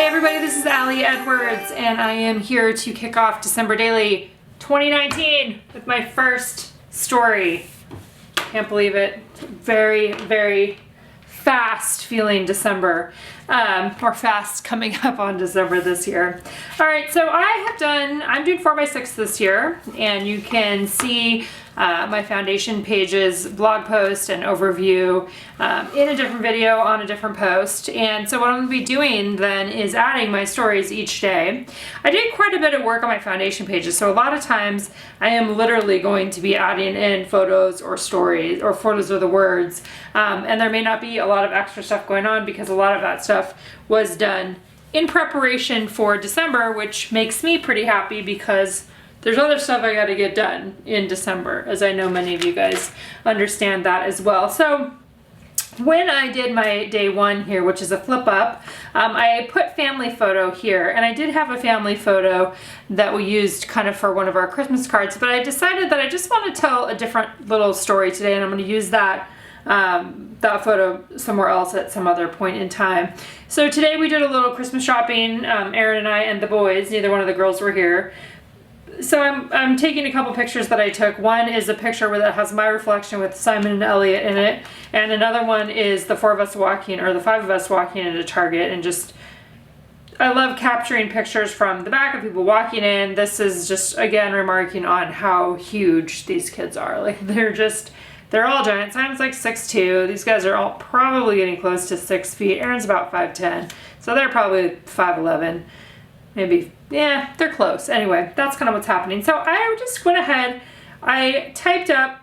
Hey everybody, this is Allie Edwards, and I am here to kick off December Daily 2019 with my first story. Can't believe it. Very, very fast feeling December, or fast coming up on December this year. All right, so I'm doing 4x6 this year, and you can see my foundation pages, blog post and overview in a different video on a different post. And so what I'm going to be doing then is adding my stories each day. I did quite a bit of work on my foundation pages, so a lot of times I am literally going to be adding in photos or stories, or photos or the words, and there may not be a lot of extra stuff going on because a lot of that stuff was done in preparation for December, which makes me pretty happy because there's other stuff I got to get done in December, as I know many of you guys understand that as well. So when I did my day one here, which is a flip up, I put family photo here, and I did have a family photo that we used kind of for one of our Christmas cards, but I decided that I just want to tell a different little story today, and I'm going to use that photo somewhere else at some other point in time. So today we did a little Christmas shopping, Aaron and I and the boys. Neither one of the girls were here. So I'm taking a couple pictures that I took. One is a picture where that has my reflection with Simon and Elliot in it, and another one is the four of us walking, or the five of us walking into Target, and just, I love capturing pictures from the back of people walking in. This is just, again, remarking on how huge these kids are. Like, they're all giant. Simon's like 6'2". These guys are all probably getting close to 6 feet. Aaron's about 5'10", so they're probably 5'11". Maybe, yeah, they're close. Anyway, that's kind of what's happening. So I just went ahead, I typed up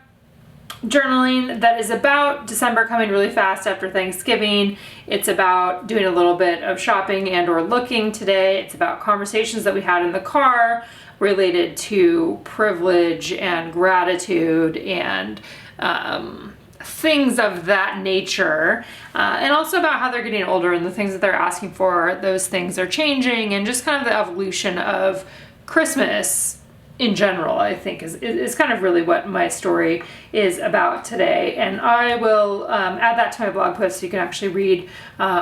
journaling that is about December coming really fast after Thanksgiving. It's about doing a little bit of shopping and or looking today. It's about conversations that we had in the car related to privilege and gratitude and things of that nature, and also about how they're getting older and the things that they're asking for, those things are changing, and just kind of the evolution of Christmas in general, I think is kind of really what my story is about today. And I will add that to my blog post so you can actually read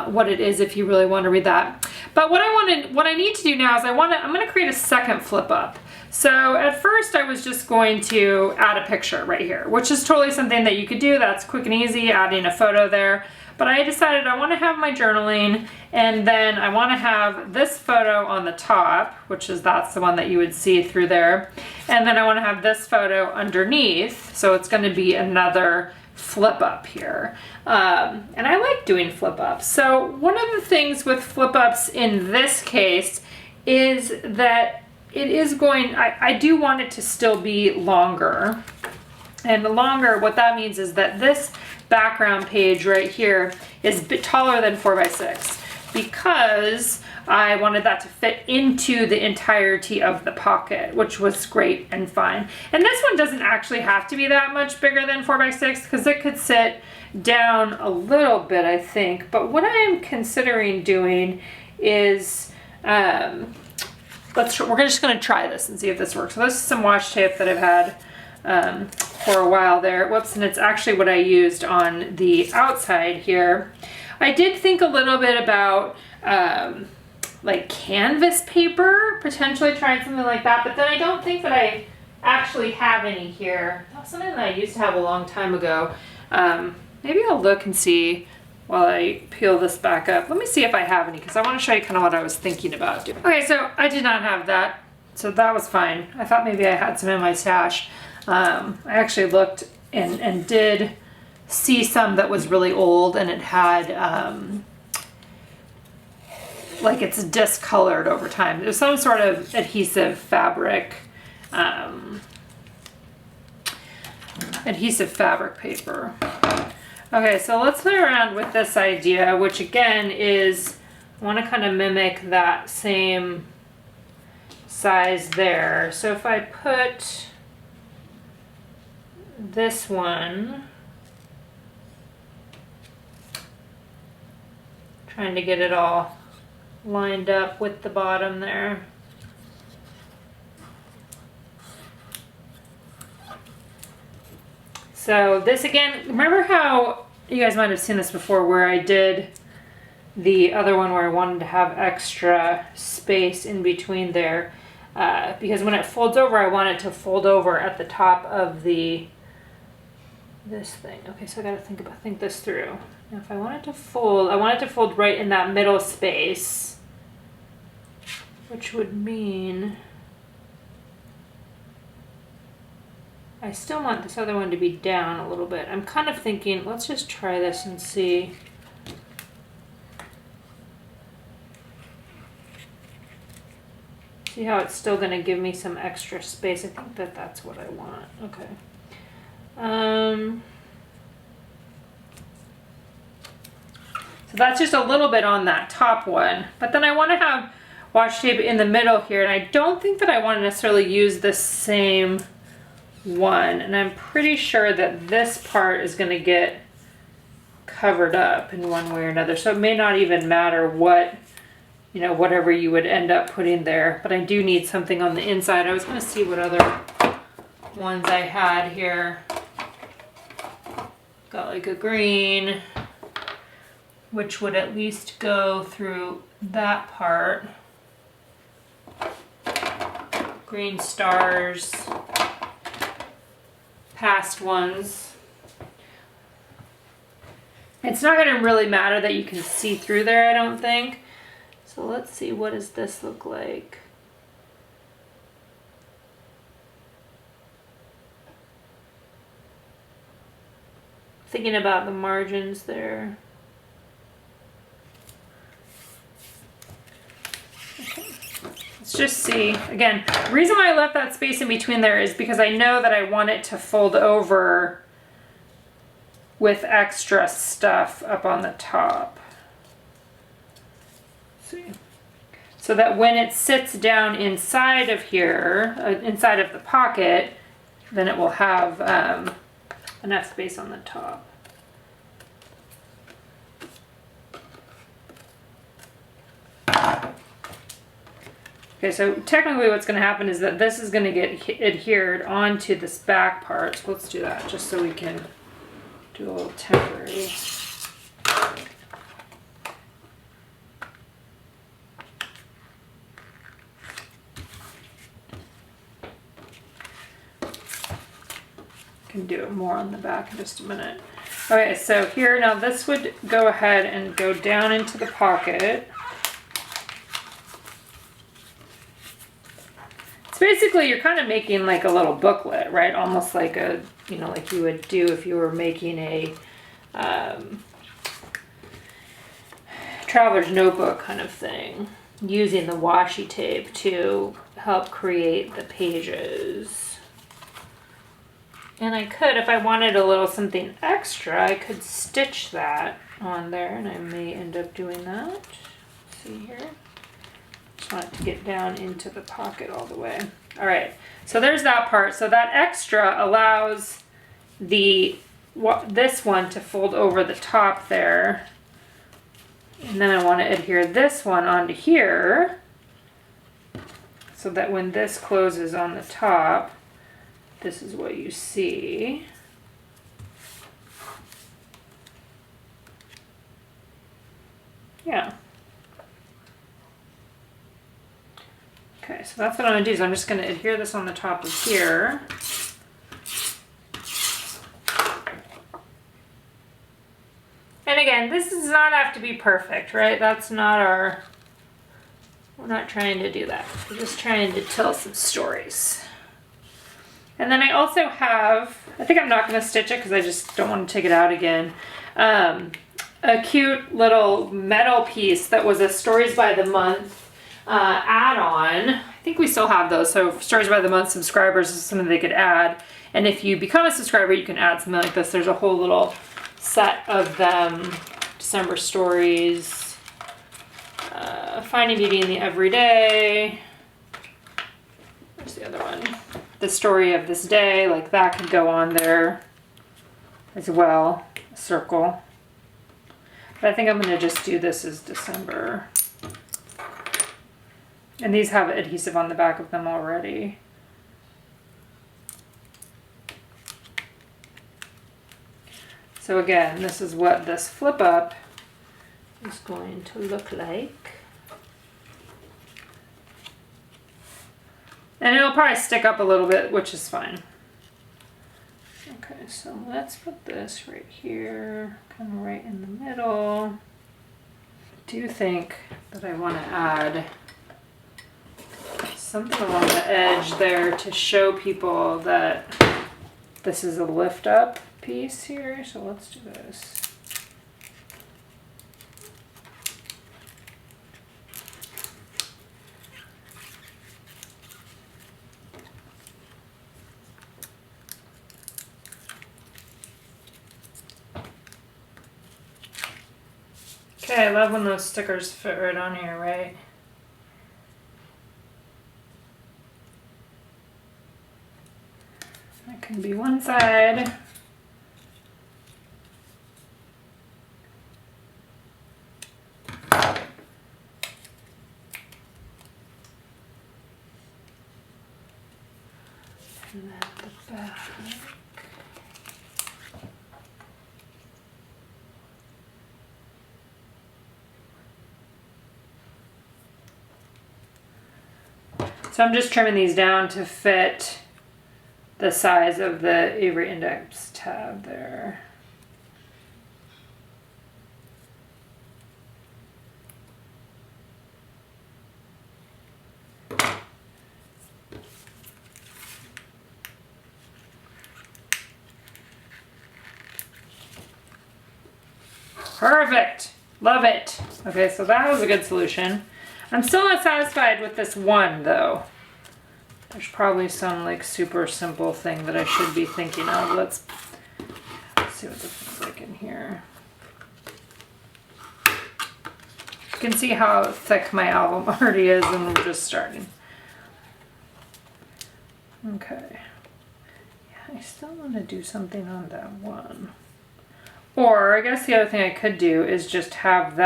what it is if you really want to read that. But what I need to do now is I'm going to create a second flip up. So at first I was just going to add a picture right here, which is totally something that you could do. That's quick and easy, adding a photo there. But I decided I want to have my journaling, and then I want to have this photo on the top, that's the one that you would see through there. And then I want to have this photo underneath, so it's going to be another flip up here. And I like doing flip ups. So one of the things with flip ups in this case is that it is I do want it to still be longer. And the longer, what that means is that this background page right here is a bit taller than 4x6 because I wanted that to fit into the entirety of the pocket, which was great and fine. And this one doesn't actually have to be that much bigger than 4x6 because it could sit down a little bit, I think. But what I am considering doing is, we're just going to try this and see if this works. So this is some washi tape that I've had for a while there. Whoops, and it's actually what I used on the outside here. I did think a little bit about like canvas paper, potentially trying something like that, but then I don't think that I actually have any here. That was something that I used to have a long time ago. Maybe I'll look and see while I peel this back up. Let me see if I have any, because I want to show you kind of what I was thinking about doing. Okay, so I did not have that, so that was fine. I thought maybe I had some in my stash. I actually looked and did see some that was really old, and it had like it's discolored over time. It was some sort of adhesive fabric, paper. Okay, so let's play around with this idea, which again is, I want to kind of mimic that same size there. So if I put this one, trying to get it all lined up with the bottom there. So this again, remember how you guys might have seen this before where I did the other one where I wanted to have extra space in between there. Because when it folds over, I want it to fold over at the top of this thing. Okay, so I gotta think this through. Now if I want it to fold, I want it to fold right in that middle space, which would mean I still want this other one to be down a little bit. I'm kind of thinking, let's just try this and see. See how it's still going to give me some extra space. I think that's what I want. Okay. So that's just a little bit on that top one. But then I want to have washi tape in the middle here. And I don't think that I want to necessarily use the same one, and I'm pretty sure that this part is going to get covered up in one way or another, so it may not even matter what, you know, whatever you would end up putting there, but I do need something on the inside. I was going to see what other ones I had here. Got like a green, which would at least go through that part. Green stars. Past ones. It's not going to really matter that you can see through there, I don't think. So let's see, what does this look like? Thinking about the margins there. Let's just see. Again, the reason why I left that space in between there is because I know that I want it to fold over with extra stuff up on the top. Let's see. So that when it sits down inside of here, inside of the pocket, then it will have enough space on the top. Okay, so technically what's going to happen is that this is going to get adhered onto this back part. So let's do that just so we can do a little temporary. Can do it more on the back in just a minute. Okay, so here now this would go ahead and go down into the pocket. So basically you're kind of making like a little booklet, right? Almost like a, you know, like you would do if you were making a traveler's notebook kind of thing, using the washi tape to help create the pages. And I could, if I wanted a little something extra, I could stitch that on there, and I may end up doing that. Let's see here. Just want it to get down into the pocket all the way. All right, so there's that part. So that extra allows this one to fold over the top there. And then I want to adhere this one onto here so that when this closes on the top, this is what you see. Yeah. Okay, so that's what I'm going to do. Is I'm just going to adhere this on the top of here. And again, this does not have to be perfect, right? That's not our... We're not trying to do that. We're just trying to tell some stories. And then I also have, I think I'm not going to stitch it because I just don't want to take it out again, a cute little metal piece that was a Stories by the Month add-on. I think we still have those, so Stories by the Month subscribers is something they could add. And if you become a subscriber, you can add something like this. There's a whole little set of them. December Stories, Finding Beauty in the Everyday. Where's the other one? The Story of This Day, like that could go on there as well, a circle. But I think I'm going to just do this as December. And these have adhesive on the back of them already. So again, this is what this flip up is going to look like. And it'll probably stick up a little bit, which is fine. Okay, so let's put this right here, kind of right in the middle. I do think that I want to add something along the edge there to show people that this is a lift up piece here. So let's do this. Okay, I love when those stickers fit right on here, right? That can be one side. And then the back. So I'm just trimming these down to fit the size of the Avery Index tab there. Perfect. Love it. Okay, so that was a good solution. I'm still not satisfied with this one though. There's probably some like super simple thing that I should be thinking of. Let's see what this looks like in here. You can see how thick my album already is and we're just starting. Okay. Yeah, I still want to do something on that one. Or I guess the other thing I could do is just have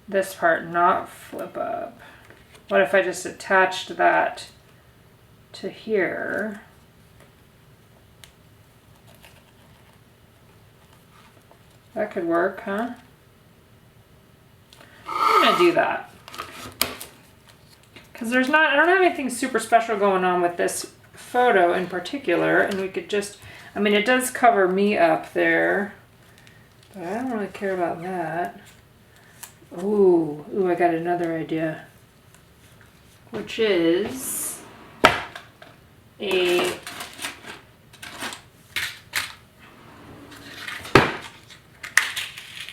this part not flip up. What if I just attached that to here? That could work, huh? I'm gonna do that. Because I don't have anything super special going on with this photo in particular, and we could just, I mean, it does cover me up there, but I don't really care about that. Ooh, I got another idea, which is a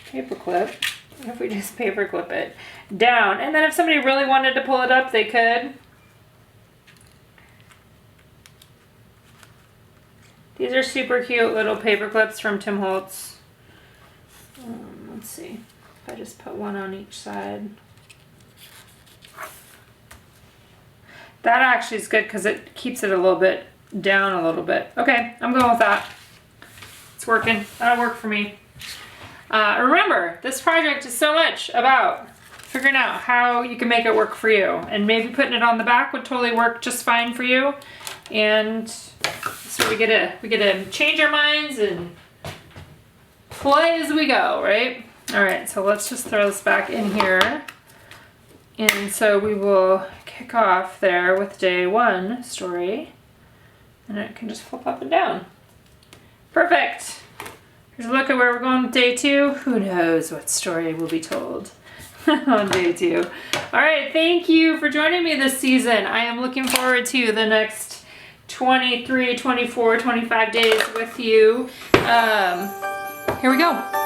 paper clip. What if we just paper clip it down, and then if somebody really wanted to pull it up, they could. These are super cute little paper clips from Tim Holtz. Let's see if I just put one on each side. That actually is good because it keeps it a little bit down a little bit. Okay, I'm going with that. It's working. That'll work for me. Remember, this project is so much about figuring out how you can make it work for you, and maybe putting it on the back would totally work just fine for you. And so we get to change our minds and play as we go, right? All right, so let's just throw this back in here. And so we will kick off there with day one story, and it can just flip up and down. Perfect. Here's a look at where we're going with day two. Who knows what story will be told on day two. All right, thank you for joining me this season. I am looking forward to the next 23, 24, 25 days with you. Here we go.